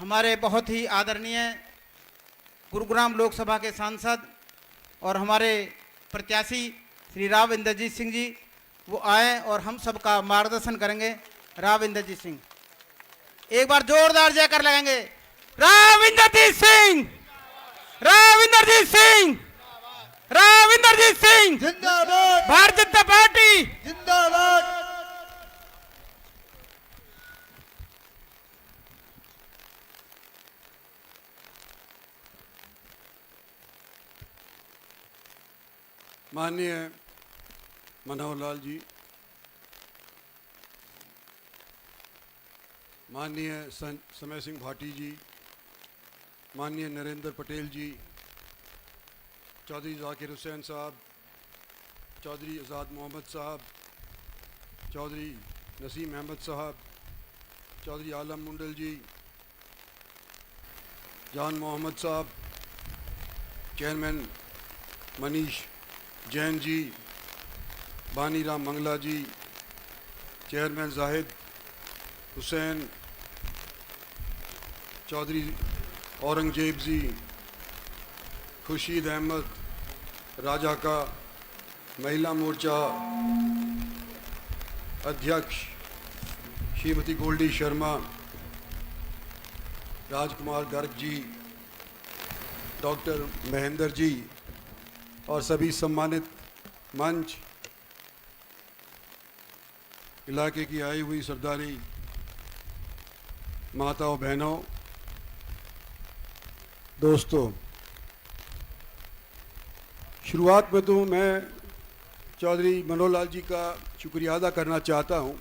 हमारे बहुत ही आदरणीय गुरुग्राम लोकसभा के सांसद और हमारे प्रत्याशी श्री राव इंद्रजीत सिंह जी वो आए और हम सबका मार्गदर्शन करेंगे। राव इंद्रजीत सिंह, एक बार जोरदार जयकार लगाएंगे। राव इंद्रजीत सिंह, राव इंद्रजीत सिंह, राव इंद्रजीत सिंह जिंदाबाद, भारतीय जनता पार्टी जिंदाबाद। माननीय मनोहर लाल जी, माननीय समय सिंह भाटी जी, माननीय नरेंद्र पटेल जी, चौधरी जाकिर हुसैन साहब, चौधरी आज़ाद मोहम्मद साहब, चौधरी नसीम अहमद साहब, चौधरी आलम मुंडल जी, जान मोहम्मद साहब, चेयरमैन मनीष जैन जी, बानी राम मंगला जी, चेयरमैन जाहिद हुसैन, चौधरी औरंगजेब जी, खुर्शीद अहमद, राजा का महिला मोर्चा अध्यक्ष श्रीमती गोल्डी शर्मा, राजकुमार गर्ग जी, डॉक्टर महेंद्र जी और सभी सम्मानित मंच, इलाके की आई हुई सरदारी माताओं बहनों, दोस्तों, शुरुआत में तो मैं चौधरी मनोहर लाल जी का शुक्रिया अदा करना चाहता हूं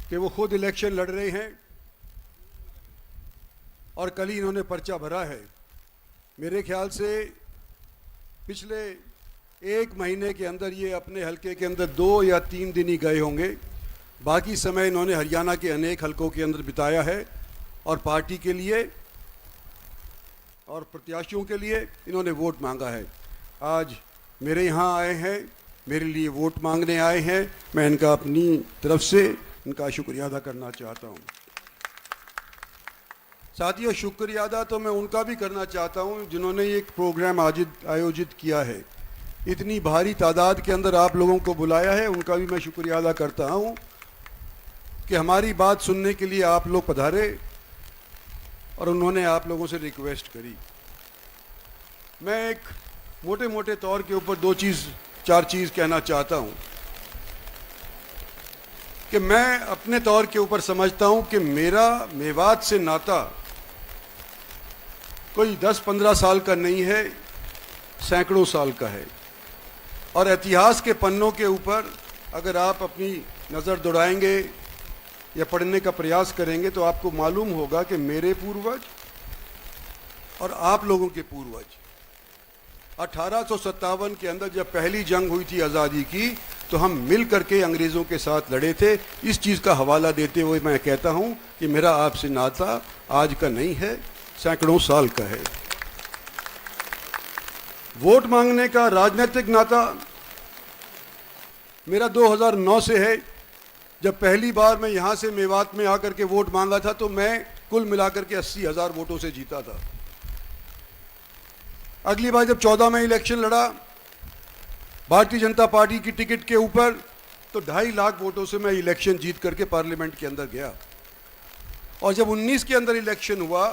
कि वो खुद इलेक्शन लड़ रहे हैं और कल ही इन्होंने पर्चा भरा है। मेरे ख्याल से पिछले एक महीने के अंदर ये अपने हलके के अंदर 2 या 3 दिन ही गए होंगे, बाकी समय इन्होंने हरियाणा के अनेक हलकों के अंदर बिताया है और पार्टी के लिए और प्रत्याशियों के लिए इन्होंने वोट मांगा है। आज मेरे यहाँ आए हैं, मेरे लिए वोट मांगने आए हैं, मैं इनका अपनी तरफ से इनका शुक्रिया अदा करना चाहता हूँ। साथियों, शुक्रिया अदा तो मैं उनका भी करना चाहता हूँ जिन्होंने ये एक प्रोग्राम आयोजित किया है, इतनी भारी तादाद के अंदर आप लोगों को बुलाया है, उनका भी मैं शुक्रिया अदा करता हूँ कि हमारी बात सुनने के लिए आप लोग पधारे और उन्होंने आप लोगों से रिक्वेस्ट करी। मैं एक मोटे मोटे तौर के ऊपर 4 चीज़ कहना चाहता हूँ कि मैं अपने तौर के ऊपर समझता हूँ कि मेरा मेवात से नाता कोई 10-15 साल का नहीं है, सैकड़ों साल का है। और इतिहास के पन्नों के ऊपर अगर आप अपनी नज़र दौड़ाएंगे या पढ़ने का प्रयास करेंगे तो आपको मालूम होगा कि मेरे पूर्वज और आप लोगों के पूर्वज 1857 के अंदर जब पहली जंग हुई थी आज़ादी की, तो हम मिल करके अंग्रेज़ों के साथ लड़े थे। इस चीज़ का हवाला देते हुए मैं कहता हूं कि मेरा आपसे नाता आज का नहीं है, सैकड़ों साल का है। वोट मांगने का राजनीतिक नाता मेरा 2009 से है। जब पहली बार मैं यहाँ से मेवात में आकर के वोट मांगा था तो मैं कुल मिलाकर के 80,000 वोटों से जीता था। अगली बार जब 14 में इलेक्शन लड़ा भारतीय जनता पार्टी की टिकट के ऊपर, तो 2.5 लाख वोटों से मैं इलेक्शन जीत करके पार्लियामेंट के अंदर गया। और जब 19 के अंदर इलेक्शन हुआ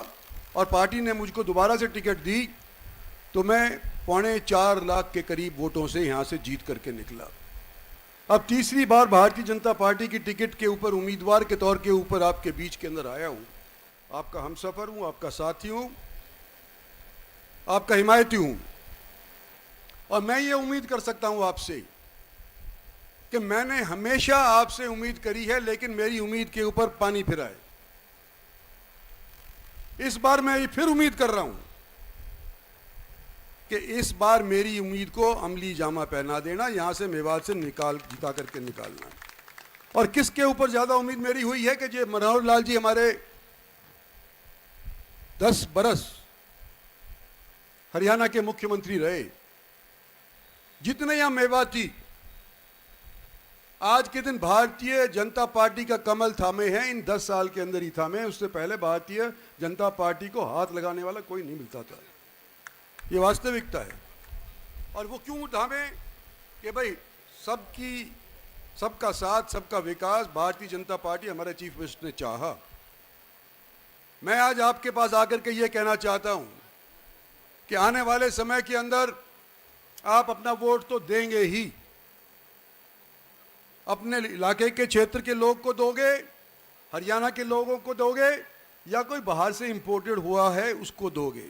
और पार्टी ने मुझको दोबारा से टिकट दी, तो मैं 4.25 लाख के करीब वोटों से यहाँ से जीत करके निकला। अब तीसरी बार भारतीय जनता पार्टी की टिकट के ऊपर उम्मीदवार के तौर के ऊपर आपके बीच के अंदर आया हूँ। आपका हमसफ़र हूँ, आपका साथी हूँ, आपका हिमायती हूँ। और मैं ये उम्मीद कर सकता हूँ आपसे कि मैंने हमेशा आपसे उम्मीद करी है, लेकिन मेरी उम्मीद के ऊपर पानी फिरा है। इस बार मैं ये फिर उम्मीद कर रहा हूँ कि इस बार मेरी उम्मीद को अमली जामा पहना देना, यहाँ से मेवात से जिता करके निकालना। और किसके ऊपर ज़्यादा उम्मीद मेरी हुई है कि जो मनोहर लाल जी हमारे 10 बरस हरियाणा के मुख्यमंत्री रहे, जितने यहाँ मेवाती आज के दिन भारतीय जनता पार्टी का कमल थामे हैं, इन 10 साल के अंदर ही थामे। उससे पहले भारतीय जनता पार्टी को हाथ लगाने वाला कोई नहीं मिलता था। ये वास्तविकता है। और वो क्यों थामे कि भाई सबका साथ, सबका विकास भारतीय जनता पार्टी, हमारे चीफ मिनिस्टर ने चाहा। मैं आज आपके पास आकर के ये कहना चाहता हूं कि आने वाले समय के अंदर आप अपना वोट तो देंगे ही, अपने इलाके के क्षेत्र के लोग को दोगे, हरियाणा के लोगों को दोगे, या कोई बाहर से इंपोर्टेड हुआ है उसको दोगे।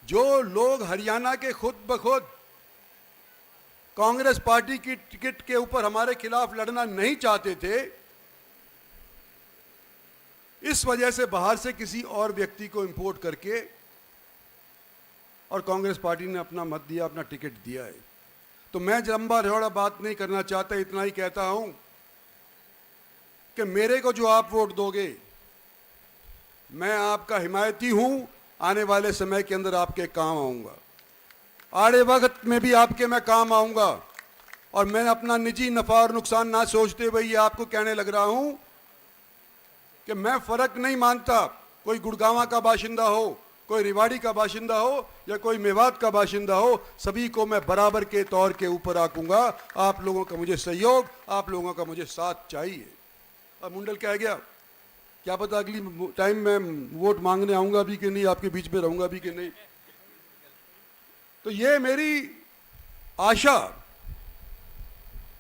जो लोग हरियाणा के खुद ब खुद कांग्रेस पार्टी की टिकट के ऊपर हमारे खिलाफ लड़ना नहीं चाहते थे, इस वजह से बाहर से किसी और व्यक्ति को इंपोर्ट करके और कांग्रेस पार्टी ने अपना मत दिया, अपना टिकट दिया है। तो मैं लंबा चौड़ा बात नहीं करना चाहता, इतना ही कहता हूं कि मेरे को जो आप वोट दोगे, मैं आपका हिमायती हूं, आने वाले समय के अंदर आपके काम आऊंगा, आड़े वक्त में भी आपके मैं काम आऊंगा। और मैं अपना निजी नफा और नुकसान ना सोचते हुए ये आपको कहने लग रहा हूं कि मैं फर्क नहीं मानता, कोई गुड़गांव का बाशिंदा हो, कोई रेवाड़ी का बाशिंदा हो, या कोई मेवात का बाशिंदा हो, सभी को मैं बराबर के तौर के ऊपर आकूंगा। आप लोगों का मुझे सहयोग, आप लोगों का मुझे साथ चाहिए। अब मुंडल कह गया, क्या पता अगली टाइम में वोट मांगने आऊंगा भी कि नहीं, आपके बीच में रहूंगा भी कि नहीं। तो ये मेरी आशा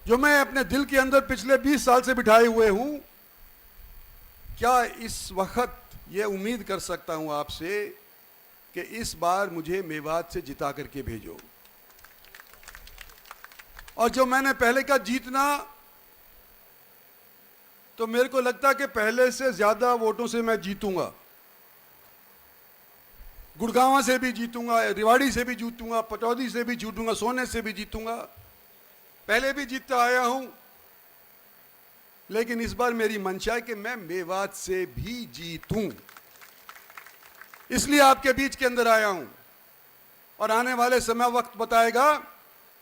जो मैं अपने दिल के अंदर पिछले 20 साल से बिठाए हुए हूं, क्या इस वक्त ये उम्मीद कर सकता हूं आपसे कि इस बार मुझे मेवात से जिता करके भेजो। और जो मैंने पहले का जीतना, तो मेरे को लगता कि पहले से ज्यादा वोटों से मैं जीतूंगा। गुड़गांव से भी जीतूंगा, रेवाड़ी से भी जीतूंगा, पटौदी से भी जीतूंगा, सोने से भी जीतूंगा। पहले भी जीतता आया हूं, लेकिन इस बार मेरी मंशा है कि मैं मेवात से भी जीतूं। इसलिए आपके बीच के अंदर आया हूं। और आने वाले समय वक्त बताएगा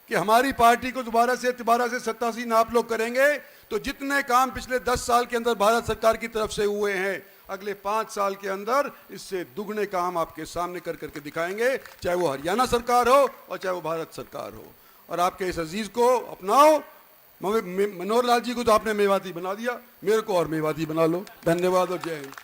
कि हमारी पार्टी को दोबारा से 87 आप लोग करेंगे, तो जितने काम पिछले 10 साल के अंदर भारत सरकार की तरफ से हुए हैं, अगले 5 साल के अंदर इससे दुगने काम आपके सामने कर करके दिखाएंगे, चाहे वो हरियाणा सरकार हो और चाहे वो भारत सरकार हो। और आपके इस अजीज को अपनाओ। मनोहर लाल जी को तो आपने मेवाती बना दिया, मेरे को और मेवाती बना लो। धन्यवाद और जय हिंद।